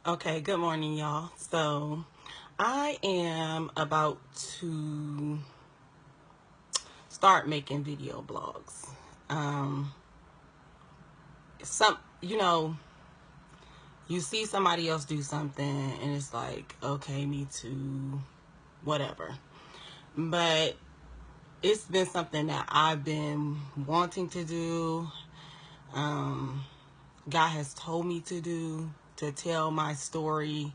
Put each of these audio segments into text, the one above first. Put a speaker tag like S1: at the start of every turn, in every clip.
S1: Okay, good morning, y'all. So, I am about to start making video blogs. Um, you know, you see somebody else do something and it's like, okay, me too, whatever. But it's been something that I've been wanting to do. God has told me to do, to tell my story.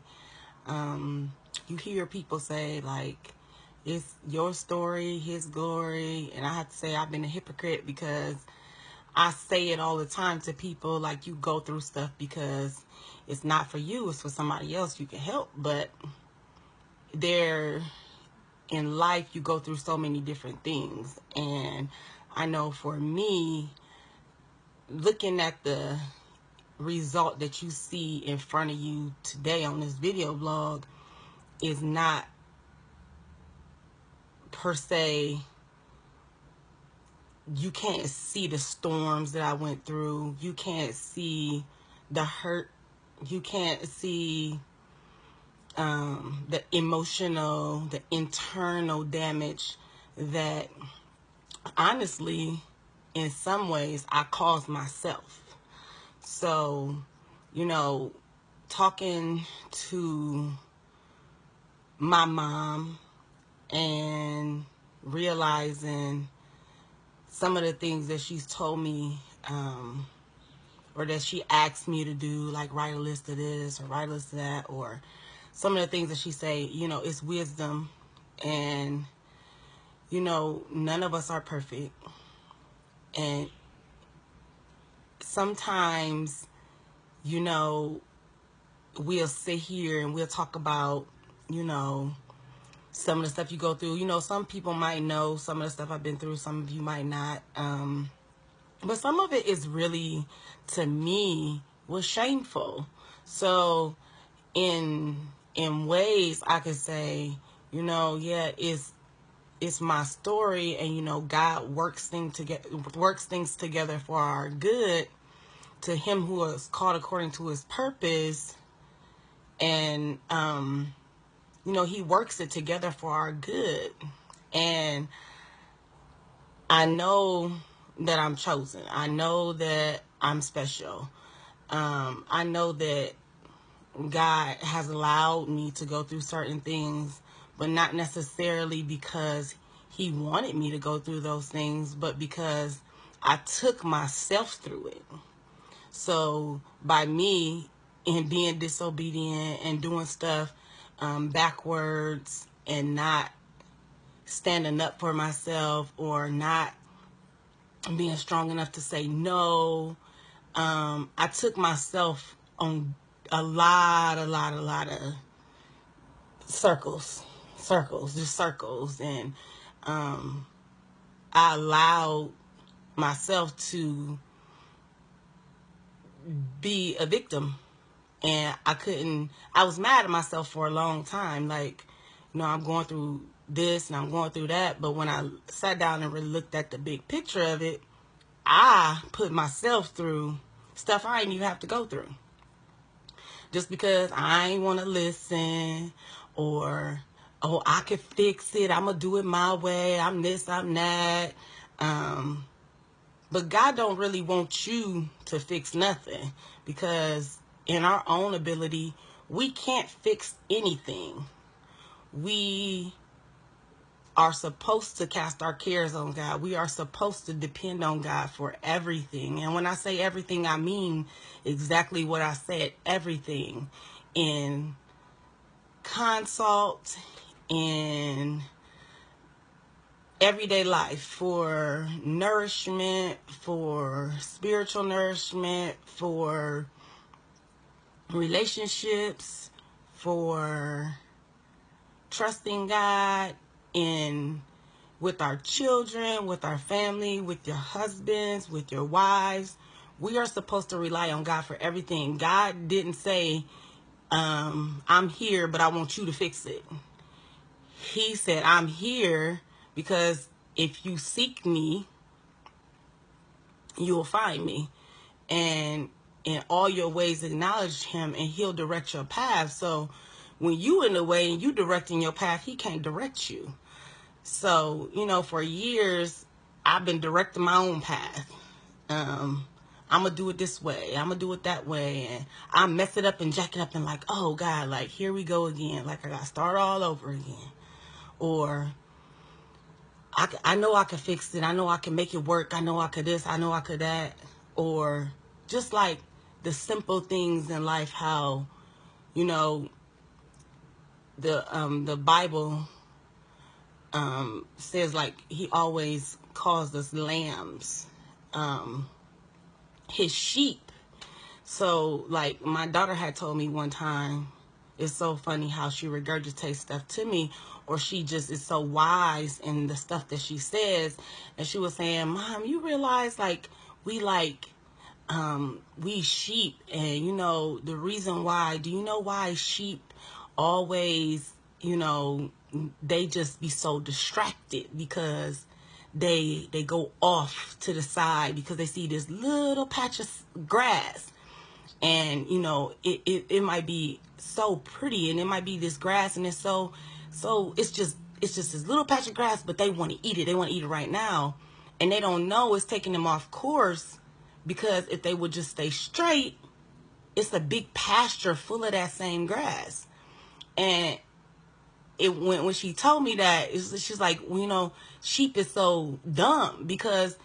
S1: You hear people say, like, it's your story, his glory. And I have to say I've been a hypocrite because I say it all the time to people, like, you go through stuff because it's not for you, it's for somebody else you can help. But there, in life, you go through so many different things. And I know for me, looking at the result that you see in front of you today on this video blog is not per se. You can't see the storms that I went through. You can't see the hurt. You can't see the emotional, the internal damage that honestly, in some ways, I caused myself. So, you know, talking to my mom and realizing some of the things that she's told me, or that she asked me to do, like write a list of this or write a list of that, or some of the things that she say, it's wisdom. And, none of us are perfect. And sometimes, we'll sit here and we'll talk about, some of the stuff you go through. Some people might know some of the stuff I've been through. Some of you might not. But some of it is really, to me, was shameful. So in ways I could say, yeah, it's my story, and God works things together for our good, to him who is called according to his purpose. And he works it together for our good. And I know that I'm chosen. I know that I'm special. I know that God has allowed me to go through certain things, but not necessarily because he wanted me to go through those things, but because I took myself through it. So by me and being disobedient and doing stuff backwards and not standing up for myself, or not being strong enough to say no, I took myself on a lot of just circles. And I allowed myself to be a victim. And I was mad at myself for a long time. Like, I'm going through this and I'm going through that. But when I sat down and really looked at the big picture of it, I put myself through stuff I didn't even have to go through. Just because I ain't want to listen, or, oh, I can fix it, I'm going to do it my way, I'm this, I'm that. But God don't really want you to fix nothing, because in our own ability, we can't fix anything. We are supposed to cast our cares on God. We are supposed to depend on God for everything. And when I say everything, I mean exactly what I said, everything. In consult, in everyday life, for nourishment, for spiritual nourishment, for relationships, for trusting God with our children, with our family, with your husbands, with your wives. We are supposed to rely on God for everything. God didn't say, I'm here, but I want you to fix it. He said, I'm here because if you seek me, you will find me. And in all your ways acknowledge him, and he'll direct your path. So when you in the way and you directing your path, he can't direct you. So, you know, for years, I've been directing my own path. I'm going to do it this way. I'm going to do it that way. And I mess it up and jack it up and like, oh, God, like, here we go again. Like, I got to start all over again. Or, I know I can fix it. I know I can make it work. I know I could this. I know I could that. Or just like the simple things in life, how, you know, the Bible says, like, he always calls us lambs, his sheep. So, like, my daughter had told me one time, it's so funny how she regurgitates stuff to me, or she just is so wise in the stuff that she says. And she was saying, Mom, you realize, like, we sheep, and, you know, the reason why, do you know why sheep always, you know, they just be so distracted? Because they go off to the side because they see this little patch of grass, and, you know, it might be so pretty, and it might be this grass, and it's so it's just this little patch of grass, but they want to eat it. They want to eat it right now, and they don't know it's taking them off course, because if they would just stay straight, it's a big pasture full of that same grass. And when she told me that, she's like, well, you know, sheep is so dumb because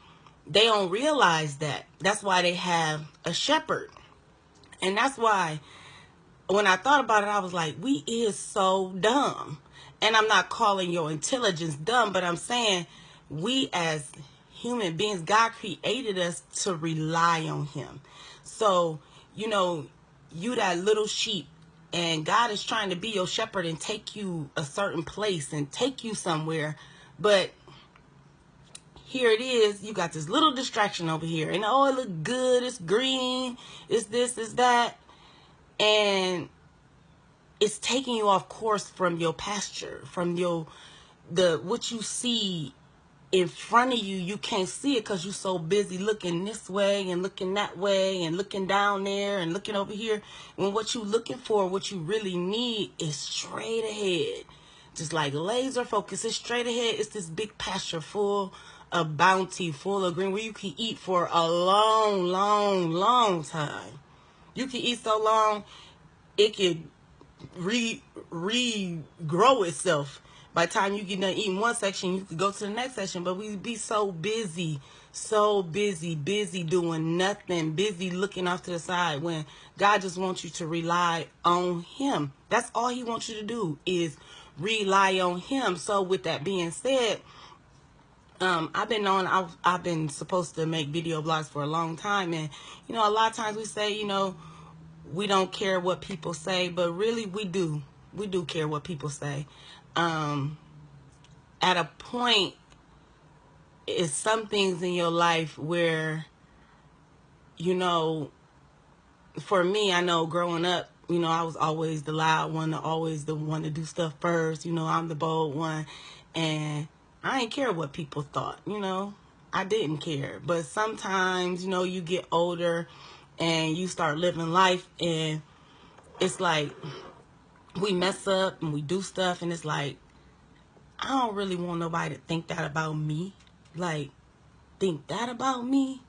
S1: they don't realize that. That's why they have a shepherd. And that's why when I thought about it, I was like, we is so dumb. And I'm not calling your intelligence dumb, but I'm saying we as human beings, God created us to rely on him. So, you know, you that little sheep, and God is trying to be your shepherd and take you a certain place and take you somewhere. But here it is, you got this little distraction over here. And oh, it look good, it's green, it's this, it's that. And it's taking you off course from your pasture, from what you see in front of you. You can't see it because you're so busy looking this way and looking that way and looking down there and looking over here. When what you looking for, what you really need, is straight ahead. Just like laser focus, it's straight ahead. It's this big pasture full of bounty, full of green, where you can eat for a long, long, long time. You can eat so long, it can regrow itself. By the time you get done eating one section, you could go to the next section. But we be so busy doing nothing, busy looking off to the side, when God just wants you to rely on him. That's all he wants you to do, is rely on him. So with that being said, I've been supposed to make video blogs for a long time. And, you know, a lot of times we say, you know, we don't care what people say, but really we do. We do care what people say. At a point, it's some things in your life where, you know, for me, I know growing up, you know, I was always the loud one, always the one to do stuff first. You know, I'm the bold one. And I didn't care what people thought, you know. I didn't care. But sometimes, you know, you get older and you start living life, and it's like we mess up and we do stuff, and it's like, I don't really want nobody to think that about me. Like, think that about me?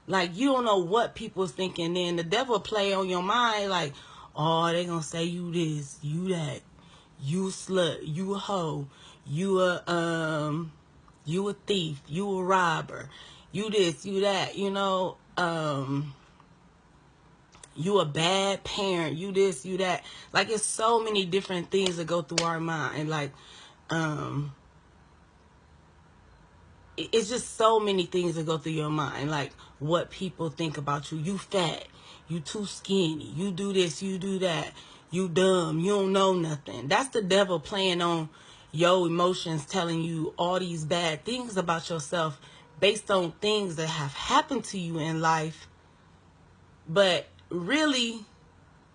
S1: Like, you don't know what people's thinking. Then the devil play on your mind like, oh, they gonna say you this, you that, you a slut, you a hoe, you a thief, you a robber, you this, you that, you know, you a bad parent, you this, you that. Like, it's so many different things that go through our mind. Like, it's just so many things that go through your mind. Like, what people think about you. You fat, you too skinny, you do this, you do that, you dumb, you don't know nothing. That's the devil playing on your emotions, telling you all these bad things about yourself based on things that have happened to you in life. But really,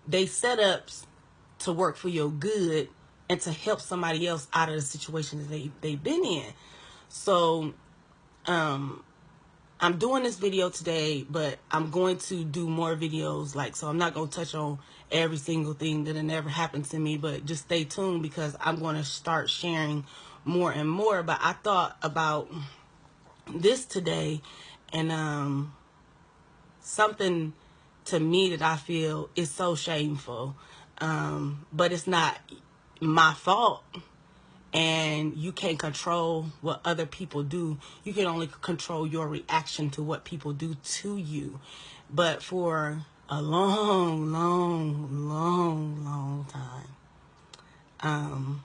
S1: they set ups to work for your good and to help somebody else out of the situation that they've been in. So, I'm doing this video today, but I'm going to do more videos. So I'm not going to touch on every single thing that had never happened to me, but just stay tuned because I'm going to start sharing more and more. But I thought about this today, and something to me that I feel is so shameful, but it's not my fault. And you can't control what other people do. You can only control your reaction to what people do to you. But for a long, long, long, long time,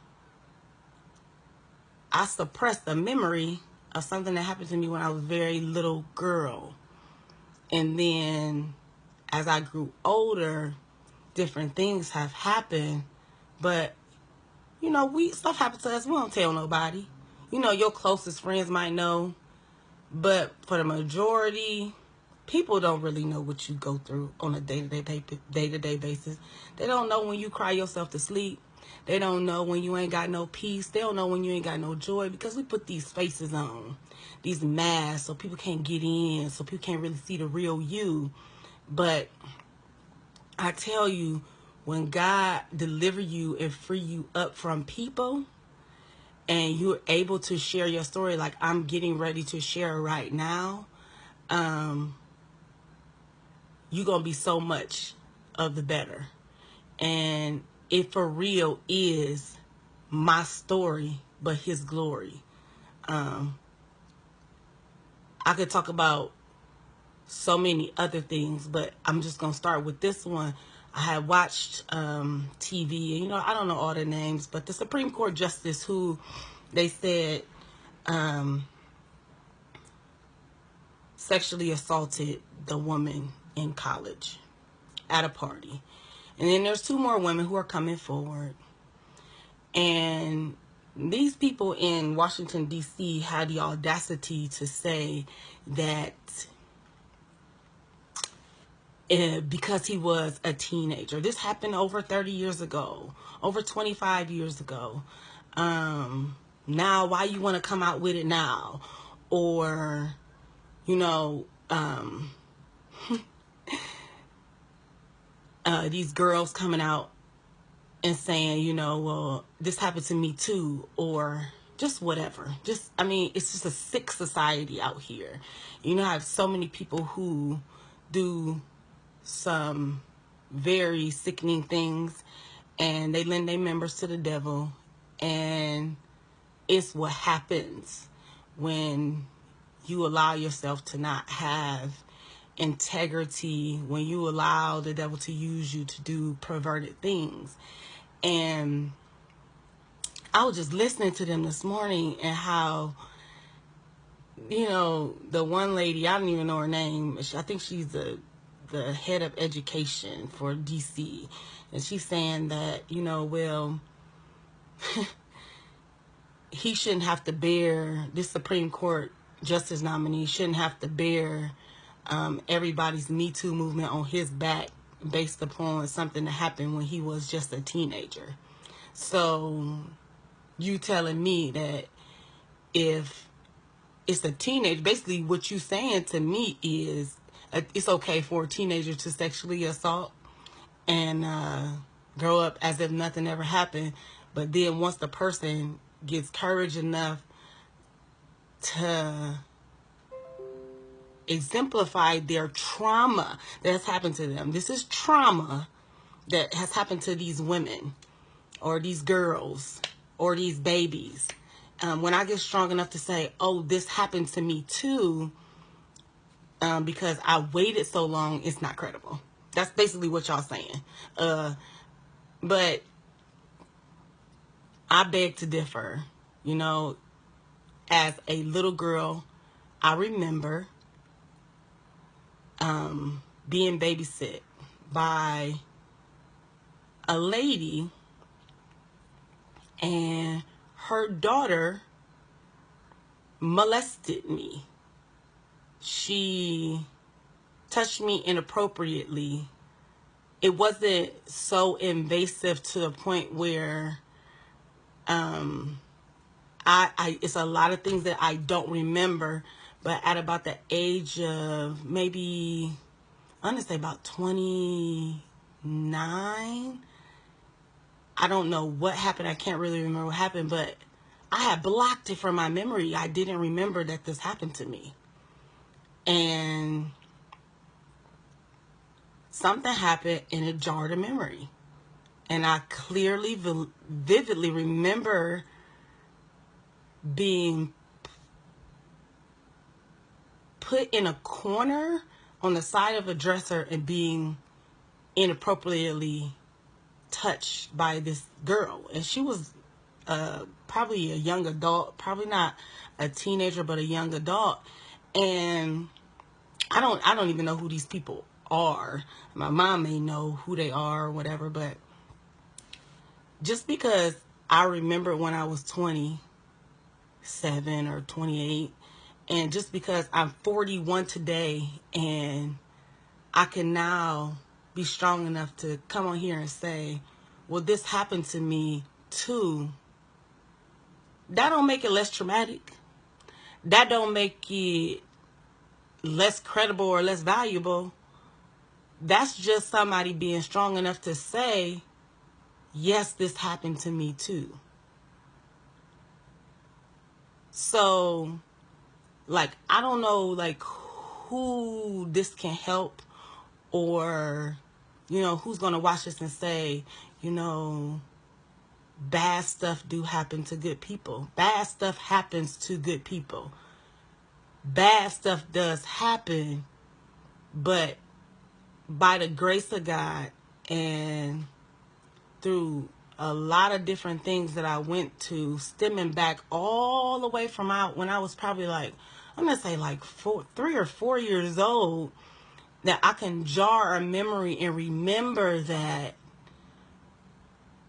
S1: I suppressed the memory of something that happened to me when I was a very little girl. And then as I grew older, different things have happened. But you know, stuff happens to us. We don't tell nobody. You know, your closest friends might know, but for the majority, people don't really know what you go through on a day-to-day basis. They don't know when you cry yourself to sleep. They don't know when you ain't got no peace. They don't know when you ain't got no joy, because we put these faces on, these masks, so people can't get in, so people can't really see the real you. But I tell you, when God deliver you and free you up from people, and you're able to share your story like I'm getting ready to share right now, you're going to be so much of the better. And it for real is my story, but His glory. I could talk about so many other things, but I'm just going to start with this one. I had watched TV, and you know, I don't know all the names, but the Supreme Court Justice who they said sexually assaulted the woman in college at a party. And then there's 2 more women who are coming forward. And these people in Washington, D.C. had the audacity to say that because he was a teenager. This happened over 30 years ago, over 25 years ago. Now, why you want to come out with it now? Or, you know, these girls coming out and saying, you know, well, this happened to me too, or just whatever. I mean, it's just a sick society out here. You know, I have so many people who do some very sickening things, and they lend their members to the devil. And it's what happens when you allow yourself to not have integrity, when you allow the devil to use you to do perverted things. And I was just listening to them this morning, and how, you know, the one lady, I don't even know her name. I think she's the head of education for DC. And she's saying that, you know, well, he shouldn't have to bear, this Supreme Court justice nominee shouldn't have to bear everybody's Me Too movement on his back based upon something that happened when he was just a teenager. So you telling me that if it's a teenager, basically what you saying to me is it's okay for a teenager to sexually assault and grow up as if nothing ever happened. But then once the person gets courage enough to exemplify their trauma that has happened to them. This is trauma that has happened to these women or these girls or these babies. When I get strong enough to say, oh, this happened to me too, because I waited so long, it's not credible. That's basically what y'all saying. But I beg to differ. You know, as a little girl, I remember being babysit by a lady, and her daughter molested me. She touched me inappropriately. It wasn't so invasive to the point where it's a lot of things that I don't remember, But at about the age of maybe, I'm going to say about 29, I don't know what happened. I can't really remember what happened, but I had blocked it from my memory. I didn't remember that this happened to me. And something happened and it jarred a memory. And I clearly, vividly remember being put in a corner on the side of a dresser and being inappropriately touched by this girl. And she was probably a young adult, probably not a teenager, but a young adult. And I don't even know who these people are. My mom may know who they are or whatever, but just because I remember when I was 27 or 28, and just because I'm 41 today and I can now be strong enough to come on here and say, well, this happened to me too, that don't make it less traumatic. That don't make it less credible or less valuable. That's just somebody being strong enough to say, yes, this happened to me too. So, like, I don't know, like, who this can help, or, you know, who's going to watch this and say, you know, bad stuff do happen to good people. Bad stuff happens to good people. Bad stuff does happen, but by the grace of God and through a lot of different things that I went to, stemming back all the way from out when I was probably like, I'm going to say like 3 or 4 years old, that I can jar a memory and remember that,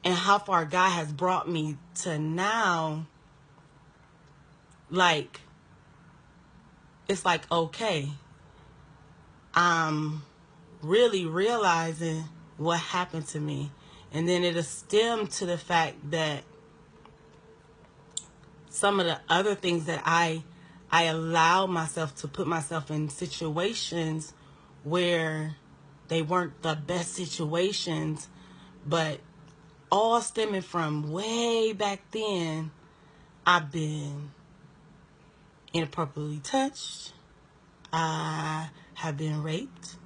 S1: and how far God has brought me to now. Like, it's like, okay, I'm really realizing what happened to me. And then it'll stem to the fact that some of the other things that I allow myself to put myself in situations where they weren't the best situations, but all stemming from way back then, I've been inappropriately touched. I have been raped.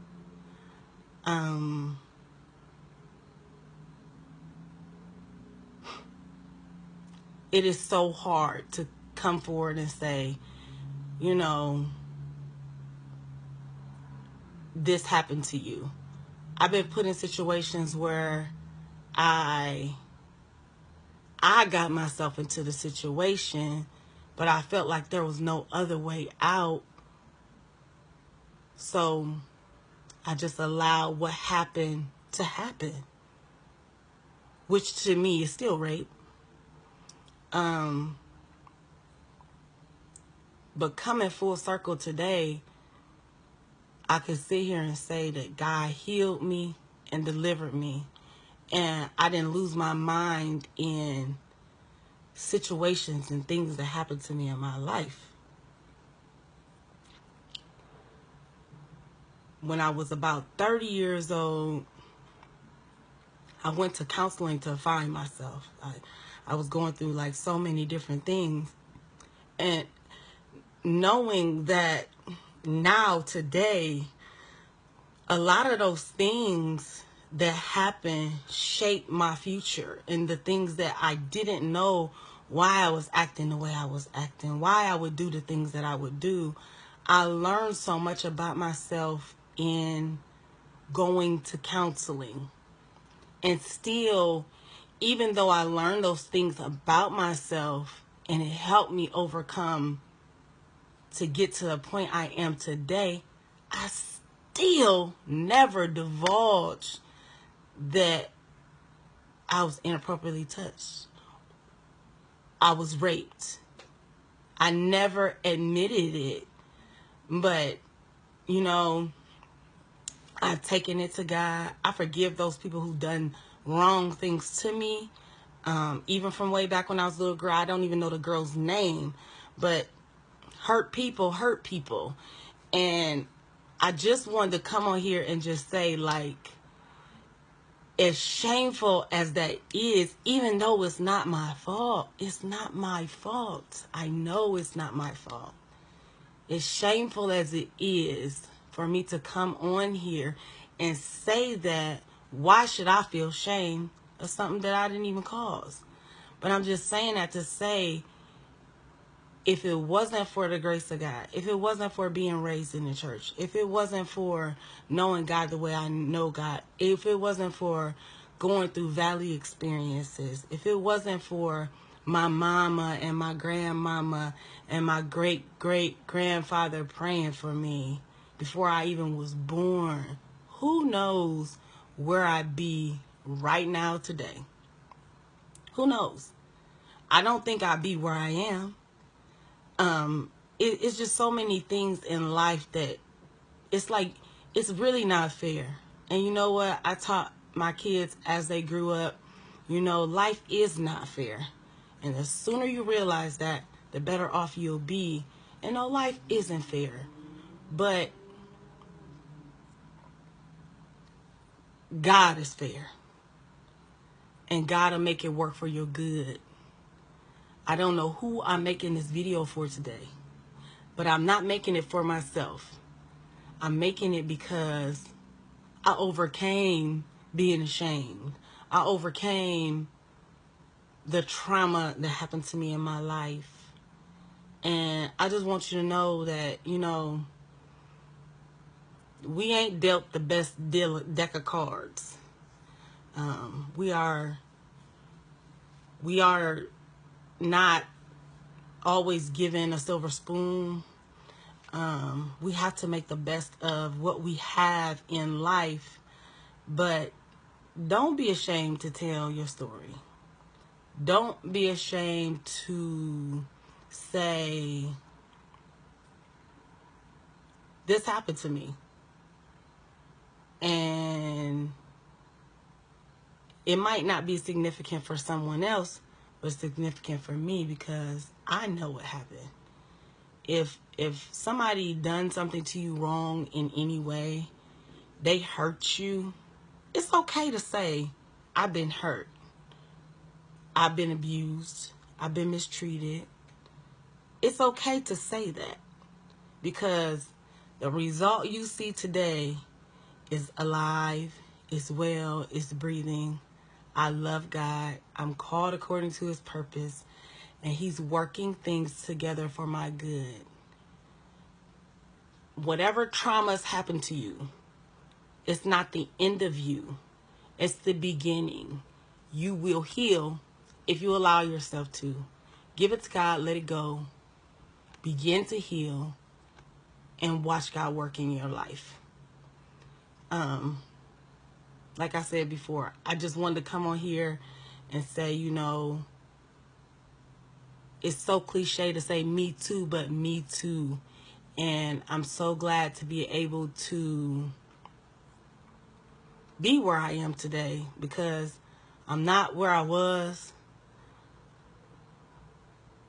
S1: It is so hard to come forward and say, you know, this happened to you. I've been put in situations where I got myself into the situation, but I felt like there was no other way out. So I just allowed what happened to happen, which to me is still rape. But coming full circle today, I can sit here and say that God healed me and delivered me. And I didn't lose my mind in situations and things that happened to me in my life. When I was about 30 years old, I went to counseling to find myself. I was going through like so many different things. And knowing that now, today, a lot of those things that happened shaped my future, and the things that I didn't know why I was acting the way I was acting, why I would do the things that I would do. I learned so much about myself in going to counseling. And still, even though I learned those things about myself and it helped me overcome to get to the point I am today, I still never divulged that I was inappropriately touched. I was raped. I never admitted it. But, you know, I've taken it to God. I forgive those people who've done wrong things to me. Even from way back when I was a little girl, I don't even know the girl's name, but hurt people hurt people. And I just wanted to come on here and just say, like, as shameful as that is, even though it's not my fault, it's not my fault. I know it's not my fault. As shameful as it is for me to come on here and say that, why should I feel shame of something that I didn't even cause? But I'm just saying that to say, if it wasn't for the grace of God, if it wasn't for being raised in the church, if it wasn't for knowing God the way I know God, if it wasn't for going through valley experiences, if it wasn't for my mama and my grandmama and my great-great-grandfather praying for me before I even was born, who knows where I'd be right now today? Who knows? I don't think I'd be where I am. It's just so many things in life that it's like, it's really not fair. And you know what? I taught my kids as they grew up, life is not fair. And the sooner you realize that, the better off you'll be. And no, life isn't fair. But God is fair. And God will make it work for your good. I don't know who I'm making this video for today, but I'm not making it for myself. I'm making it because I overcame being ashamed. I overcame the trauma that happened to me in my life. And I just want you to know that, we ain't dealt the best deck of cards. We are not always given a silver spoon. We have to make the best of what we have in life, but don't be ashamed to tell your story. Don't be ashamed to say, this happened to me. And it might not be significant for someone else, but significant for me because I know what happened. If somebody done something to you wrong in any way, they hurt you, it's okay to say, I've been hurt. I've been abused. I've been mistreated. It's okay to say that because the result you see today is alive, is well, is breathing. I love God. I'm called according to his purpose, and he's working things together for my good. Whatever traumas happen to you, it's not the end of you. It's the beginning. You will heal if you allow yourself to. Give it to God, let it go. Begin to heal and watch God work in your life. Like I said before, I just wanted to come on here and say, it's so cliche to say me too, but me too. And I'm so glad to be able to be where I am today because I'm not where I was.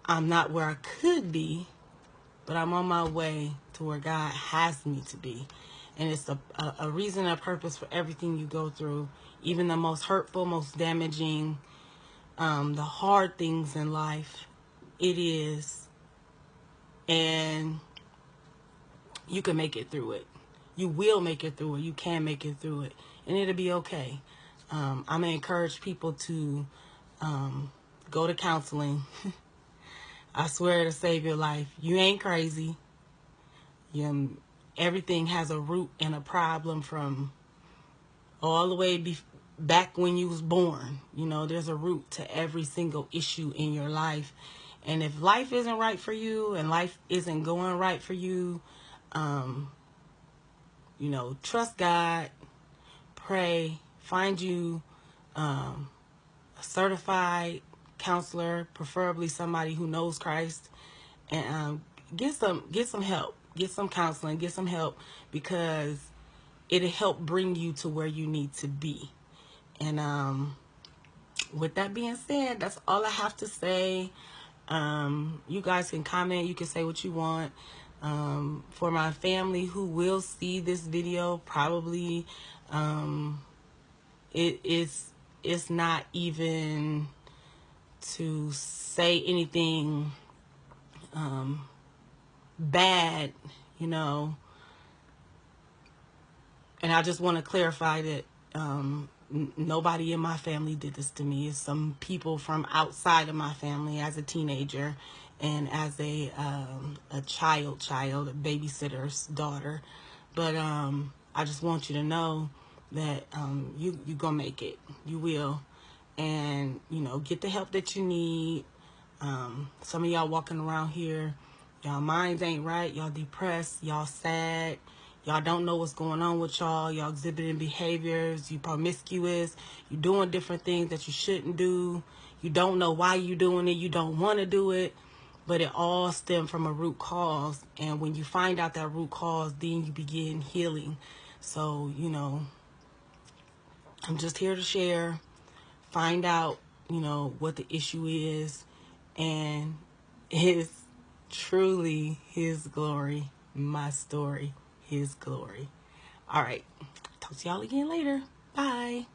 S1: I'm not where I could be, but I'm on my way to where God has me to be. And it's a reason, a purpose for everything you go through, even the most hurtful, most damaging, the hard things in life. It is. And you can make it through it. You will make it through it. You can make it through it. And it'll be okay. I'm going to encourage people to go to counseling. I swear to save your life. You ain't crazy. Everything has a root and a problem from all the way back when you was born. There's a root to every single issue in your life. And if life isn't right for you and life isn't going right for you, trust God, pray, find you a certified counselor, preferably somebody who knows Christ, and get some help, get some counseling, get some help, because it'll help bring you to where you need to be. And with that being said, that's all I have to say. You guys can comment. You can say what you want. For my family who will see this video, probably it's not even to say anything bad, you know. And I just want to clarify that nobody in my family did this to me. It's some people from outside of my family as a teenager and as a child, a babysitter's daughter. But I just want you to know that you gonna make it. You will. And, you know, get the help that you need. Some of y'all walking around here, y'all minds ain't right. Y'all depressed. Y'all sad. Y'all don't know what's going on with y'all. Y'all exhibiting behaviors. You promiscuous. You doing different things that you shouldn't do. You don't know why you doing it. You don't want to do it. But it all stemmed from a root cause. And when you find out that root cause, then you begin healing. So, you know, I'm just here to share. Find out, you know, what the issue is. And it's truly His glory. My story. His glory. All right. Talk to y'all again later. Bye.